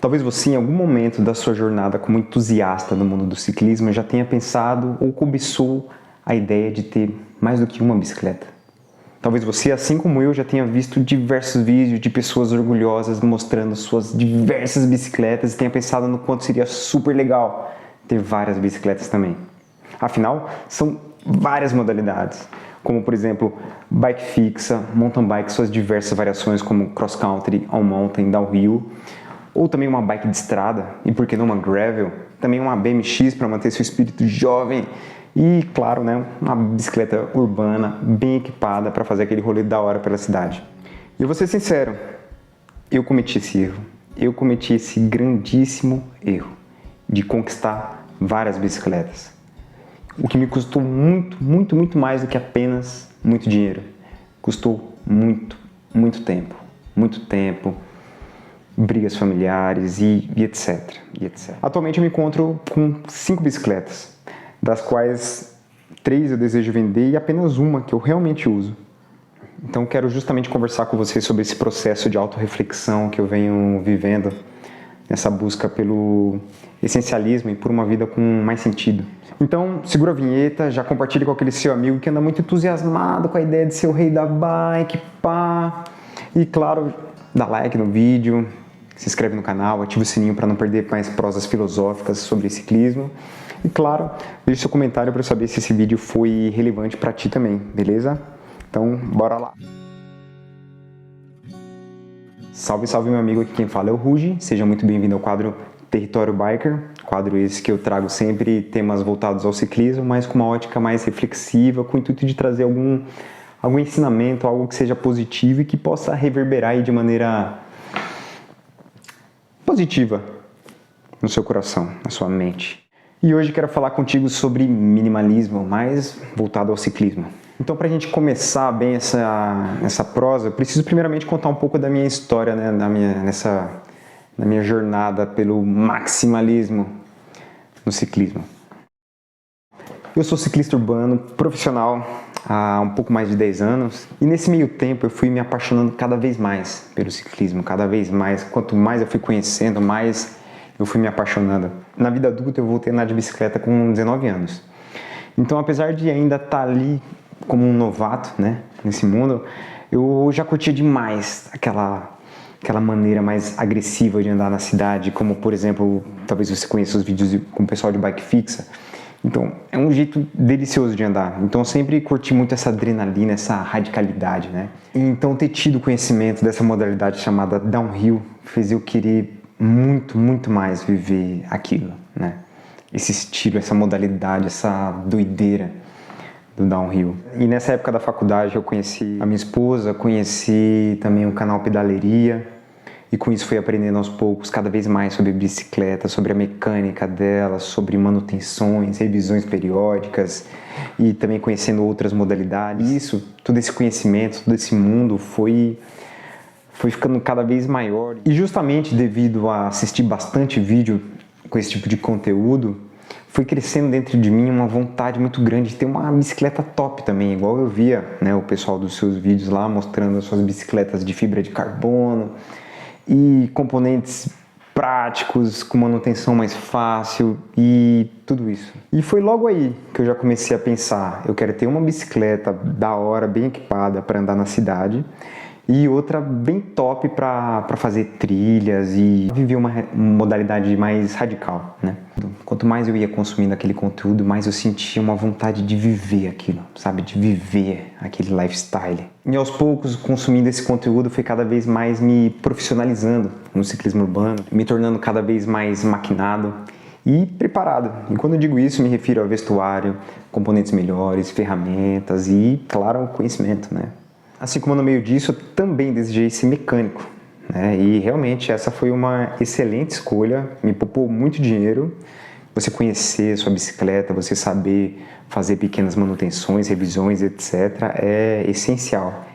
Talvez você, em algum momento da sua jornada como entusiasta no mundo do ciclismo, já tenha pensado ou cobiçou a ideia de ter mais do que uma bicicleta. Talvez você, assim como eu, já tenha visto diversos vídeos de pessoas orgulhosas mostrando suas diversas bicicletas e tenha pensado no quanto seria super legal ter várias bicicletas também. Afinal, são várias modalidades, como por exemplo, bike fixa, mountain bike, suas diversas variações como cross country, on mountain, downhill, ou também uma bike de estrada, e por que não uma gravel, também uma BMX para manter seu espírito jovem e, claro, né, uma bicicleta urbana bem equipada para fazer aquele rolê da hora pela cidade. E eu vou ser sincero, eu cometi esse erro, eu cometi esse grandíssimo erro de conquistar várias bicicletas, o que me custou muito mais do que apenas muito dinheiro, custou muito tempo, brigas familiares e etc. Atualmente eu me encontro com 5 bicicletas, das quais 3 eu desejo vender e apenas uma que eu realmente uso. Então quero justamente conversar com vocês sobre esse processo de autorreflexão que eu venho vivendo nessa busca pelo essencialismo e por uma vida com mais sentido. Então segura a vinheta, já compartilhe com aquele seu amigo que anda muito entusiasmado com a ideia de ser o rei da bike, pá! E claro, dá like no vídeo, se inscreve no canal, ativa o sininho para não perder mais prosas filosóficas sobre ciclismo. E claro, deixe seu comentário para eu saber se esse vídeo foi relevante para ti também, beleza? Então, bora lá! Salve, salve meu amigo, aqui quem fala é o Ruge, seja muito bem-vindo ao quadro Território Biker, quadro esse que eu trago sempre temas voltados ao ciclismo, mas com uma ótica mais reflexiva, com o intuito de trazer algum ensinamento, algo que seja positivo e que possa reverberar aí de maneira positiva no seu coração, na sua mente. E hoje quero falar contigo sobre minimalismo, mais voltado ao ciclismo. Então, para a gente começar bem essa prosa, eu preciso primeiramente contar um pouco da minha história, né, na minha jornada pelo maximalismo no ciclismo. Eu sou ciclista urbano, profissional, há um pouco mais de 10 anos, e nesse meio tempo eu fui me apaixonando cada vez mais pelo ciclismo, cada vez mais. Quanto mais eu fui conhecendo, mais eu fui me apaixonando. Na vida adulta eu voltei a andar de bicicleta com 19 anos. Então, apesar de ainda estar ali como um novato, né, nesse mundo, eu já curtia demais aquela maneira mais agressiva de andar na cidade, como por exemplo, talvez você conheça os vídeos com o pessoal de bike fixa. Então, é um jeito delicioso de andar. Então, eu sempre curti muito essa adrenalina, essa radicalidade, né? E, então, ter tido conhecimento dessa modalidade chamada downhill fez eu querer muito mais viver aquilo, né? Esse estilo, essa modalidade, essa doideira do downhill. E nessa época da faculdade eu conheci a minha esposa, conheci também o canal Pedaleria, e com isso fui aprendendo aos poucos cada vez mais sobre bicicleta, sobre a mecânica dela, sobre manutenções, revisões periódicas e também conhecendo outras modalidades. E isso, todo esse conhecimento, todo esse mundo foi ficando cada vez maior. E justamente devido a assistir bastante vídeo com esse tipo de conteúdo, foi crescendo dentro de mim uma vontade muito grande de ter uma bicicleta top também, igual eu via, né, o pessoal dos seus vídeos lá mostrando as suas bicicletas de fibra de carbono e componentes práticos, com manutenção mais fácil e tudo isso. E foi logo aí que eu já comecei a pensar, eu quero ter uma bicicleta da hora, bem equipada para andar na cidade, e outra bem top para fazer trilhas e viver uma modalidade mais radical, né? Quanto mais eu ia consumindo aquele conteúdo, mais eu sentia uma vontade de viver aquilo, sabe? De viver aquele lifestyle. E aos poucos, consumindo esse conteúdo, foi cada vez mais me profissionalizando no ciclismo urbano, me tornando cada vez mais maquinado e preparado. E quando eu digo isso, me refiro ao vestuário, componentes melhores, ferramentas e, claro, conhecimento, né? Assim como no meio disso, eu também desejei ser mecânico, né? E realmente essa foi uma excelente escolha, me poupou muito dinheiro. Você conhecer sua bicicleta, você saber fazer pequenas manutenções, revisões, etc. é essencial.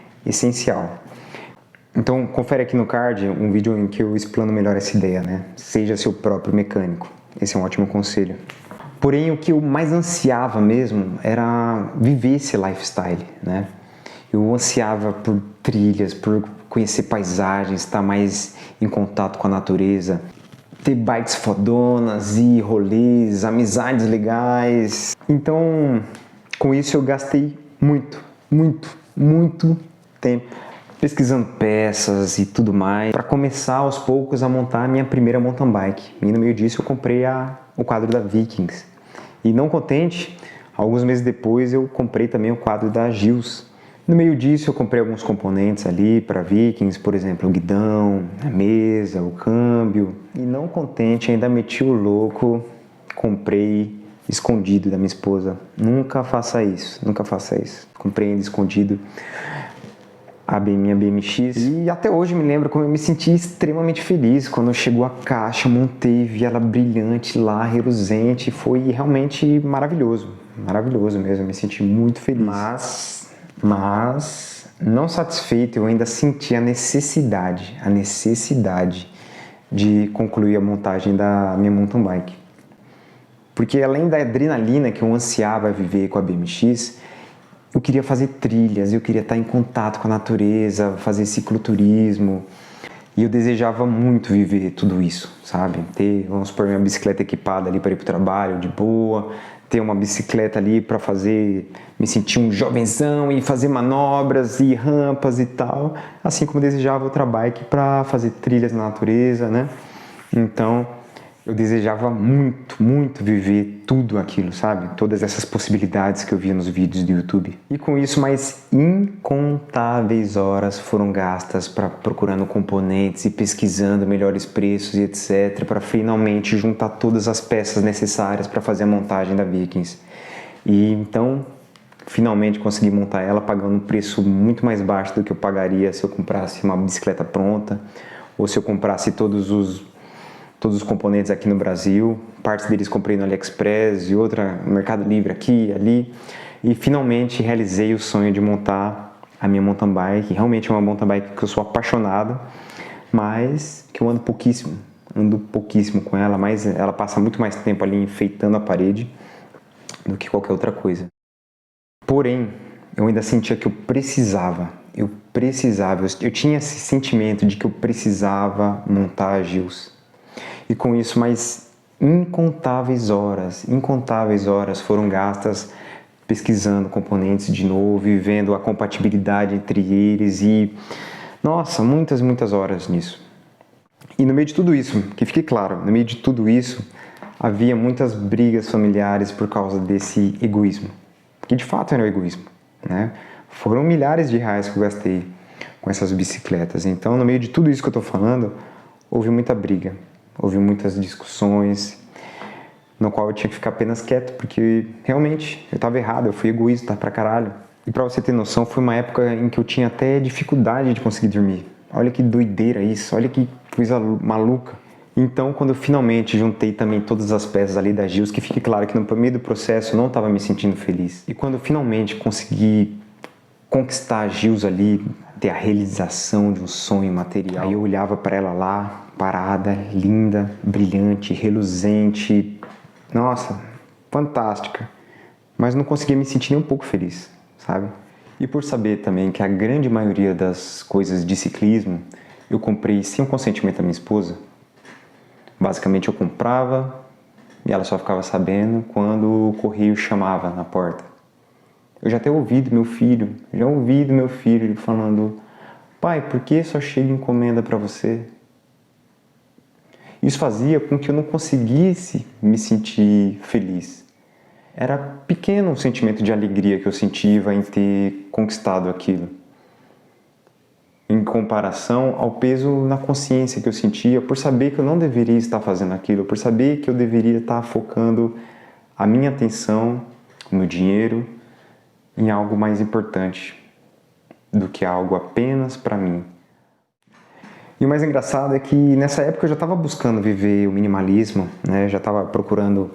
Então confere aqui no card um vídeo em que eu explano melhor essa ideia, né? Seja seu próprio mecânico, esse é um ótimo conselho. Porém, o que eu mais ansiava mesmo era viver esse lifestyle, né? Eu ansiava por trilhas, por conhecer paisagens, estar mais em contato com a natureza. ter bikes fodonas e rolês, amizades legais. Então, com isso eu gastei muito tempo pesquisando peças e tudo mais para começar aos poucos a montar a minha primeira mountain bike. E no meio disso eu comprei o quadro da Vikings. E não contente, alguns meses depois eu comprei também o quadro da Gills. No meio disso eu comprei alguns componentes ali para Vikings, por exemplo, o guidão, a mesa, o câmbio. E não contente, ainda meti o louco, comprei escondido da minha esposa. Nunca faça isso, nunca faça isso. Comprei ainda escondido a minha BMX e até hoje me lembro como eu me senti extremamente feliz quando chegou a caixa, montei, vi ela brilhante lá, reluzente, foi realmente maravilhoso mesmo, eu me senti muito feliz. Mas não satisfeito, eu ainda senti a necessidade de concluir a montagem da minha mountain bike. Porque além da adrenalina que eu ansiava viver com a BMX, eu queria fazer trilhas, eu queria estar em contato com a natureza, fazer cicloturismo. E eu desejava muito viver tudo isso, sabe? Ter, vamos supor, minha bicicleta equipada ali para ir para o trabalho de boa, ter uma bicicleta ali para me sentir um jovenzão e fazer manobras e rampas e tal. Assim como eu desejava outra bike para fazer trilhas na natureza, né? Então, eu desejava muito viver tudo aquilo, sabe? Todas essas possibilidades que eu via nos vídeos do YouTube. E com isso, mais incontáveis horas foram gastas procurando componentes e pesquisando melhores preços e etc. para finalmente juntar todas as peças necessárias para fazer a montagem da Vikings. E então, finalmente consegui montar ela pagando um preço muito mais baixo do que eu pagaria se eu comprasse uma bicicleta pronta ou se eu comprasse todos os componentes aqui no Brasil, partes deles comprei no AliExpress e outra no Mercado Livre aqui e ali, e finalmente realizei o sonho de montar a minha mountain bike. Realmente é uma mountain bike que eu sou apaixonado, mas que eu ando pouquíssimo com ela, mas ela passa muito mais tempo ali enfeitando a parede do que qualquer outra coisa. Porém, eu ainda sentia que eu tinha esse sentimento de que eu precisava montar a Gills. E com isso, mais incontáveis horas foram gastas pesquisando componentes de novo e vendo a compatibilidade entre eles e, nossa, muitas horas nisso. E no meio de tudo isso, que fique claro, no meio de tudo isso, havia muitas brigas familiares por causa desse egoísmo. Que de fato era o egoísmo, né? Foram milhares de reais que eu gastei com essas bicicletas. Então, no meio de tudo isso que eu tô falando, houve muita briga. Houve muitas discussões, no qual eu tinha que ficar apenas quieto, porque realmente eu estava errado, eu fui egoísta pra caralho. E pra você ter noção, foi uma época em que eu tinha até dificuldade de conseguir dormir. Olha que doideira isso, olha que coisa maluca. Então, quando eu finalmente juntei também todas as peças ali da Gills, que fique claro que no meio do processo eu não estava me sentindo feliz. E quando eu finalmente consegui conquistar a Gills ali, ter a realização de um sonho material, aí eu olhava para ela lá, parada, linda, brilhante, reluzente, nossa, fantástica, mas não conseguia me sentir nem um pouco feliz, sabe? E por saber também que a grande maioria das coisas de ciclismo eu comprei sem o consentimento da minha esposa, basicamente eu comprava e ela só ficava sabendo quando o correio chamava na porta. Eu já ouvi do meu filho falando: pai, por que só chega encomenda para você? Isso fazia com que eu não conseguisse me sentir feliz. Era pequeno o sentimento de alegria que eu sentia em ter conquistado aquilo, em comparação ao peso na consciência que eu sentia por saber que eu não deveria estar fazendo aquilo, por saber que eu deveria estar focando a minha atenção, o meu dinheiro, em algo mais importante do que algo apenas para mim. E o mais engraçado é que nessa época eu já estava buscando viver o minimalismo, né? Já estava procurando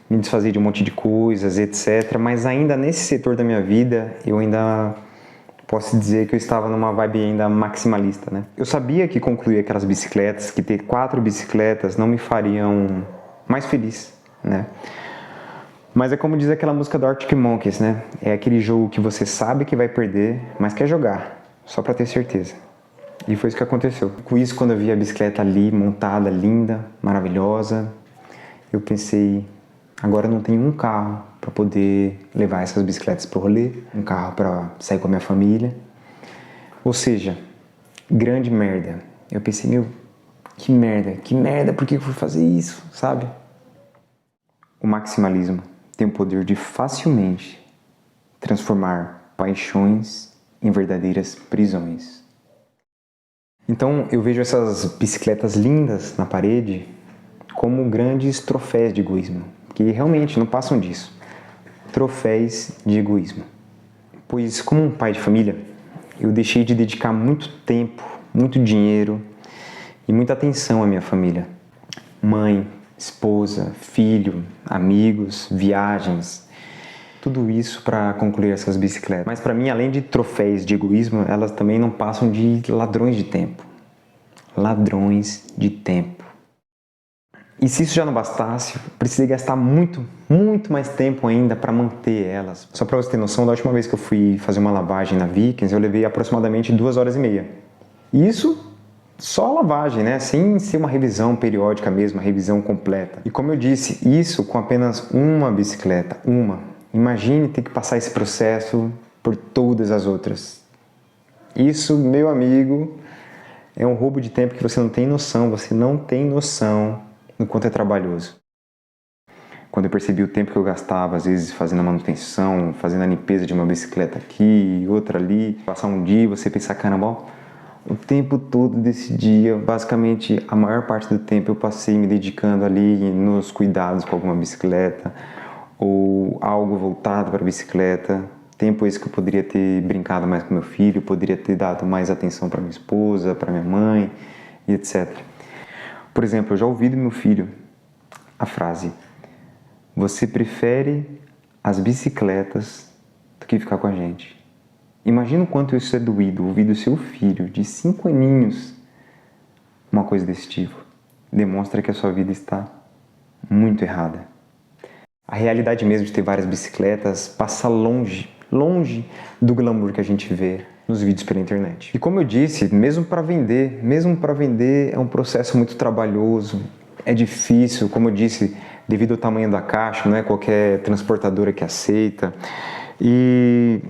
me desfazer de um monte de coisas, etc. Mas ainda nesse setor da minha vida, eu ainda posso dizer que eu estava numa vibe ainda maximalista, né? Eu sabia que concluir aquelas bicicletas, que ter 4 bicicletas não me fariam mais feliz, né? Mas é como diz aquela música do Arctic Monkeys, né? É aquele jogo que você sabe que vai perder, mas quer jogar, só para ter certeza. E foi isso que aconteceu. Com isso, quando eu vi a bicicleta ali, montada, linda, maravilhosa, eu pensei, agora eu não tenho um carro para poder levar essas bicicletas para o rolê, um carro para sair com a minha família. Ou seja, grande merda. Eu pensei, meu, que merda, por que eu fui fazer isso, sabe? O maximalismo tem o poder de facilmente transformar paixões em verdadeiras prisões. Então eu vejo essas bicicletas lindas na parede como grandes troféus de egoísmo, que realmente não passam disso. Troféus de egoísmo. Pois como um pai de família, eu deixei de dedicar muito tempo, muito dinheiro e muita atenção à minha família. Mãe, esposa, filho, amigos, viagens, tudo isso para concluir essas bicicletas. Mas para mim, além de troféus de egoísmo, elas também não passam de ladrões de tempo. Ladrões de tempo. E se isso já não bastasse, precisei gastar muito mais tempo ainda para manter elas. Só para você ter noção, da última vez que eu fui fazer uma lavagem na Vikings, eu levei aproximadamente 2 horas e meia. Isso só a lavagem, né? Sem ser uma revisão periódica mesmo, uma revisão completa. E como eu disse, isso com apenas uma bicicleta, uma. Imagine ter que passar esse processo por todas as outras. Isso, meu amigo, é um roubo de tempo que você não tem noção do quanto é trabalhoso. Quando eu percebi o tempo que eu gastava, às vezes fazendo a manutenção, fazendo a limpeza de uma bicicleta aqui, outra ali, passar um dia e você pensar, caramba, ó, o tempo todo desse dia, basicamente a maior parte do tempo eu passei me dedicando ali nos cuidados com alguma bicicleta ou algo voltado para a bicicleta. Tempo esse que eu poderia ter brincado mais com meu filho, poderia ter dado mais atenção para minha esposa, para minha mãe e etc. Por exemplo, eu já ouvi do meu filho a frase: você prefere as bicicletas do que ficar com a gente. Imagina o quanto isso é doído, ouvir do seu filho de 5 aninhos uma coisa desse tipo. Demonstra que a sua vida está muito errada. A realidade mesmo de ter várias bicicletas passa longe do glamour que a gente vê nos vídeos pela internet. E como eu disse, mesmo para vender é um processo muito trabalhoso, é difícil, como eu disse, devido ao tamanho da caixa, não é qualquer transportadora que aceita. E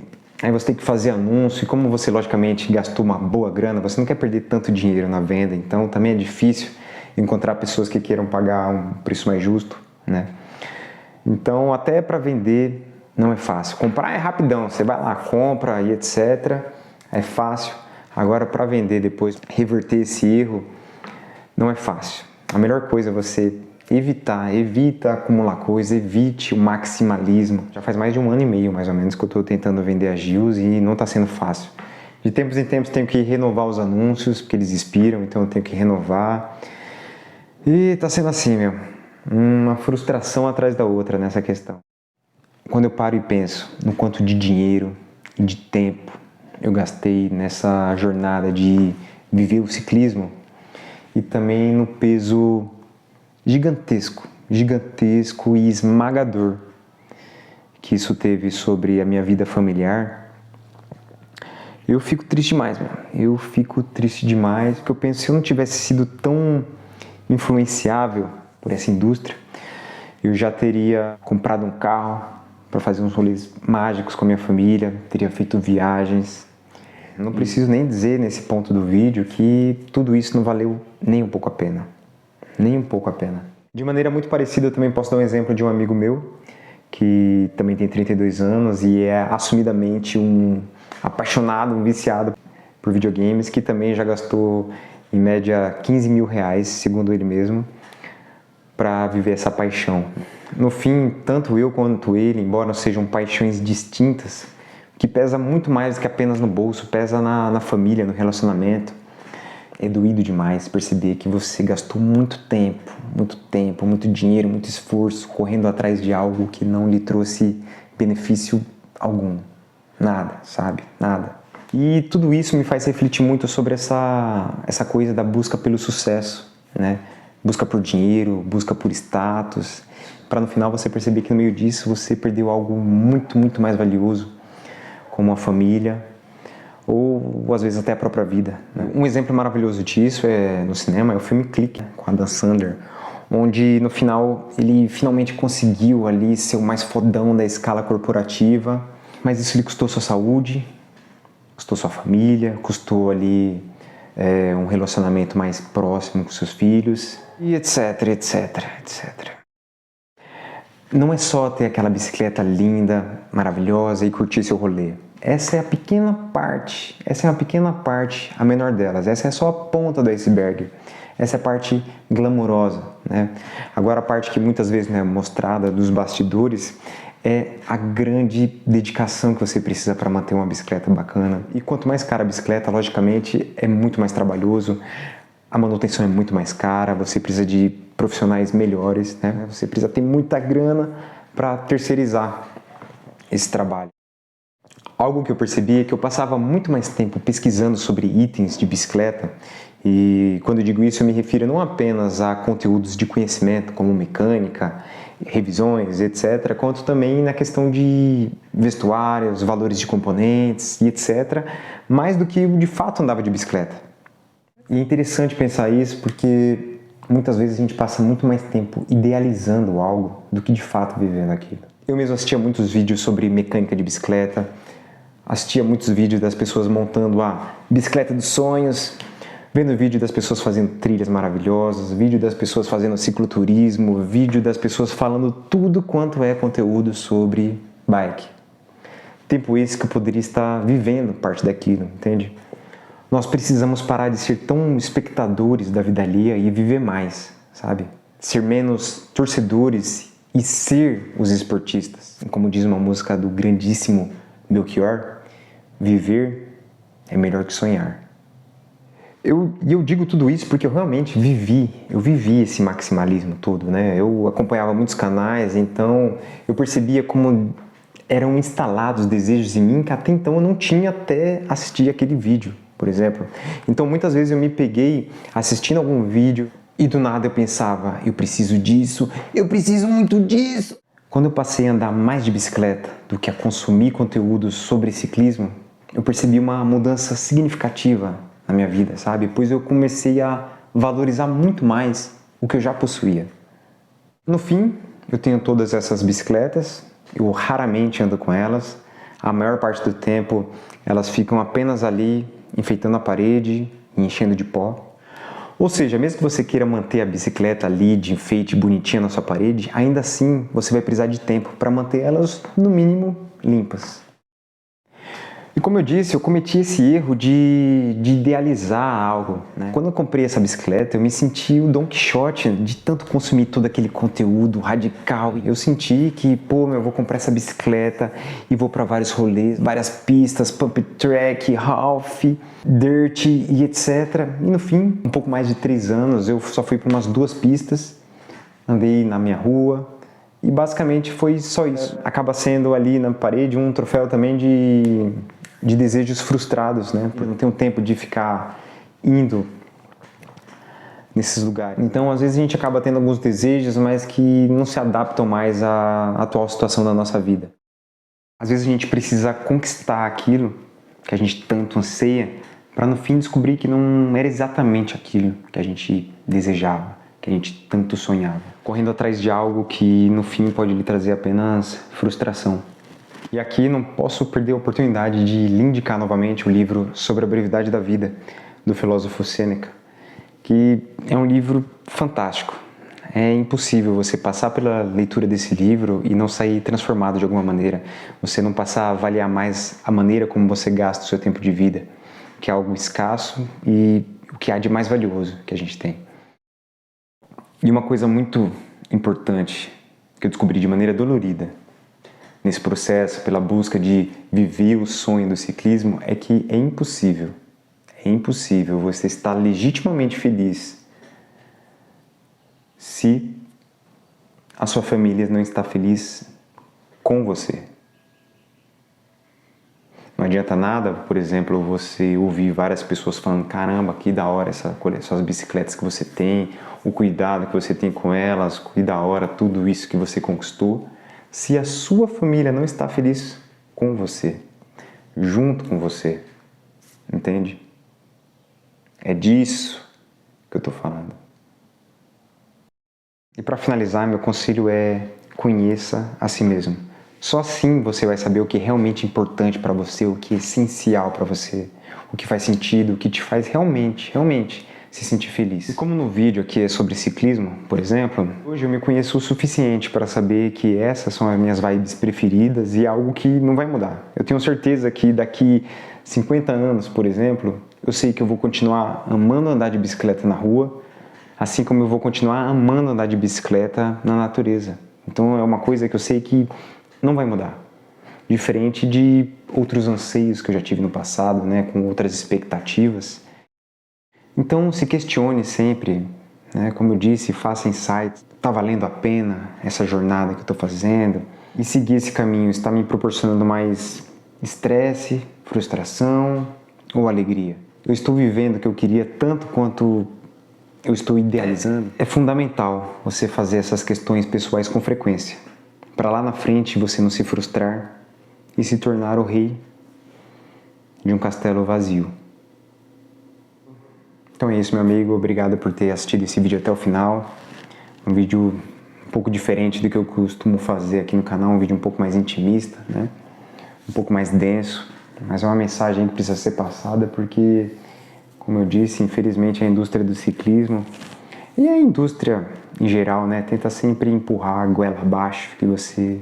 aí você tem que fazer anúncio, e como você logicamente gastou uma boa grana, você não quer perder tanto dinheiro na venda, então também é difícil encontrar pessoas que queiram pagar um preço mais justo, né? Então até para vender não é fácil. Comprar é rapidão, você vai lá, compra e etc. É fácil. Agora para vender depois, reverter esse erro, não é fácil. A melhor coisa é você evita acumular coisa, evite o maximalismo. Já faz mais de 1 ano e meio, mais ou menos, que eu estou tentando vender a Gios e não está sendo fácil. De tempos em tempos tenho que renovar os anúncios, porque eles expiram, então eu tenho que renovar. E está sendo assim, meu, uma frustração atrás da outra nessa questão. Quando eu paro e penso no quanto de dinheiro e de tempo eu gastei nessa jornada de viver o ciclismo, e também no peso gigantesco e esmagador que isso teve sobre a minha vida familiar, eu fico triste demais, meu. Eu fico triste demais, porque eu penso, se eu não tivesse sido tão influenciável por essa indústria, eu já teria comprado um carro para fazer uns rolês mágicos com a minha família, teria feito viagens. Não preciso nem dizer nesse ponto do vídeo que tudo isso não valeu nem um pouco a pena. Nem um pouco a pena. De maneira muito parecida, eu também posso dar um exemplo de um amigo meu, que também tem 32 anos e é assumidamente um apaixonado, um viciado por videogames, que também já gastou em média 15 mil reais, segundo ele mesmo, para viver essa paixão. No fim, tanto eu quanto ele, embora sejam paixões distintas, que pesa muito mais do que apenas no bolso, pesa na família, no relacionamento. É doído demais perceber que você gastou muito tempo, muito dinheiro, muito esforço correndo atrás de algo que não lhe trouxe benefício algum. Nada, sabe? Nada. E tudo isso me faz refletir muito sobre essa coisa da busca pelo sucesso, né? Busca por dinheiro, busca por status, para no final você perceber que no meio disso você perdeu algo muito mais valioso, como a família, ou às vezes até a própria vida, né? Um exemplo maravilhoso disso no cinema é o filme Clique, com Adam Sandler, onde no final ele finalmente conseguiu ali ser o mais fodão da escala corporativa, mas isso lhe custou sua saúde, custou sua família, custou ali um relacionamento mais próximo com seus filhos, e etc, etc, etc. Não é só ter aquela bicicleta linda, maravilhosa e curtir seu rolê. Essa é uma pequena parte, a menor delas. Essa é só a ponta do iceberg. Essa é a parte glamourosa, né? Agora a parte que muitas vezes não é mostrada dos bastidores é a grande dedicação que você precisa para manter uma bicicleta bacana. E quanto mais cara a bicicleta, logicamente, é muito mais trabalhoso, a manutenção é muito mais cara, você precisa de profissionais melhores, né? Você precisa ter muita grana para terceirizar esse trabalho. Algo que eu percebi é que eu passava muito mais tempo pesquisando sobre itens de bicicleta, e quando eu digo isso eu me refiro não apenas a conteúdos de conhecimento como mecânica, revisões, etc., quanto também na questão de vestuários, valores de componentes e etc., mais do que eu de fato andava de bicicleta. E é interessante pensar isso porque muitas vezes a gente passa muito mais tempo idealizando algo do que de fato vivendo aquilo. Eu mesmo assistia muitos vídeos sobre mecânica de bicicleta, assistia muitos vídeos das pessoas montando a bicicleta dos sonhos, vendo vídeo das pessoas fazendo trilhas maravilhosas, vídeo das pessoas fazendo cicloturismo, vídeo das pessoas falando tudo quanto é conteúdo sobre bike. Tempo esse que eu poderia estar vivendo parte daquilo, entende? Nós precisamos parar de ser tão espectadores da vida alheia e viver mais, sabe? Ser menos torcedores e ser os esportistas. Como diz uma música do grandíssimo Belchior, viver é melhor que sonhar. Eu digo tudo isso porque eu realmente vivi esse maximalismo todo, né? Eu acompanhava muitos canais, então eu percebia como eram instalados desejos em mim que até então eu não tinha até assistir aquele vídeo, por exemplo. Então muitas vezes eu me peguei assistindo algum vídeo e do nada eu pensava, eu preciso disso, eu preciso muito disso. Quando eu passei a andar mais de bicicleta do que a consumir conteúdo sobre ciclismo, eu percebi uma mudança significativa na minha vida, sabe? Pois eu comecei a valorizar muito mais o que eu já possuía. No fim, eu tenho todas essas bicicletas, eu raramente ando com elas, a maior parte do tempo elas ficam apenas ali enfeitando a parede e enchendo de pó. Ou seja, mesmo que você queira manter a bicicleta ali de enfeite bonitinha na sua parede, ainda assim você vai precisar de tempo para manter elas, no mínimo, limpas. E como eu disse, eu cometi esse erro de idealizar algo, né? Quando eu comprei essa bicicleta, eu me senti o Don Quixote de tanto consumir todo aquele conteúdo radical. Eu senti que, eu vou comprar essa bicicleta e vou para vários rolês, várias pistas, pump track, half, dirt e etc. E no fim, um pouco mais de 3 anos, eu só fui para umas 2 pistas, andei na minha rua, e basicamente foi só isso. Acaba sendo ali na parede um troféu também de desejos frustrados, né? Por não ter um tempo de ficar indo nesses lugares. Então, às vezes a gente acaba tendo alguns desejos, mas que não se adaptam mais à atual situação da nossa vida. Às vezes a gente precisa conquistar aquilo que a gente tanto anseia, para no fim descobrir que não era exatamente aquilo que a gente desejava, que a gente tanto sonhava. Correndo atrás de algo que no fim pode lhe trazer apenas frustração. E aqui não posso perder a oportunidade de lhe indicar novamente o livro Sobre a Brevidade da Vida, do filósofo Sêneca, que é um livro fantástico. É impossível você passar pela leitura desse livro e não sair transformado de alguma maneira. Você não passar a avaliar mais a maneira como você gasta o seu tempo de vida, que é algo escasso e o que há de mais valioso que a gente tem. E uma coisa muito importante que eu descobri de maneira dolorida nesse processo, pela busca de viver o sonho do ciclismo, é que é impossível você estar legitimamente feliz se a sua família não está feliz com você. Não adianta nada, por exemplo, você ouvir várias pessoas falando, caramba, que da hora essas bicicletas que você tem, o cuidado que você tem com elas, que da hora tudo isso que você conquistou, se a sua família não está feliz com você, junto com você. entende? É disso que eu tô falando. E para finalizar, meu conselho é: conheça a si mesmo. Só assim você vai saber o que é realmente importante para você, o que é essencial para você, o que faz sentido, o que te faz realmente se sentir feliz. E como no vídeo aqui é sobre ciclismo, por exemplo, hoje eu me conheço o suficiente para saber que essas são as minhas vibes preferidas e é algo que não vai mudar. Eu tenho certeza que daqui 50 anos, por exemplo, eu sei que eu vou continuar amando andar de bicicleta na rua, assim como eu vou continuar amando andar de bicicleta na natureza. Então é uma coisa que eu sei que não vai mudar. Diferente de outros anseios que eu já tive no passado, né, com outras expectativas. Então se questione sempre, né, como eu disse, faça insights. Está valendo a pena essa jornada que eu estou fazendo? E seguir esse caminho está me proporcionando mais estresse, frustração ou alegria? Eu estou vivendo o que eu queria tanto quanto eu estou idealizando? É fundamental você fazer essas questões pessoais com frequência, para lá na frente você não se frustrar e se tornar o rei de um castelo vazio. Então é isso, meu amigo, obrigado por ter assistido esse vídeo até o final. Um vídeo um pouco diferente do que eu costumo fazer aqui no canal, um vídeo um pouco mais intimista, né? Um pouco mais denso, mas é uma mensagem que precisa ser passada porque, como eu disse, infelizmente a indústria do ciclismo e a indústria em geral, né, tenta sempre empurrar a goela abaixo, que você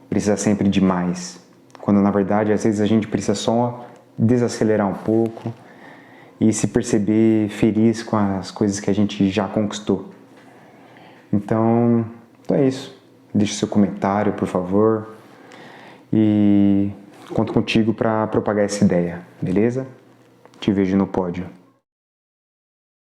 precisa sempre de mais. Quando na verdade, às vezes a gente precisa só desacelerar um pouco e se perceber feliz com as coisas que a gente já conquistou. Então é isso. Deixe seu comentário, por favor. E conto contigo para propagar essa ideia, beleza? Te vejo no pódio.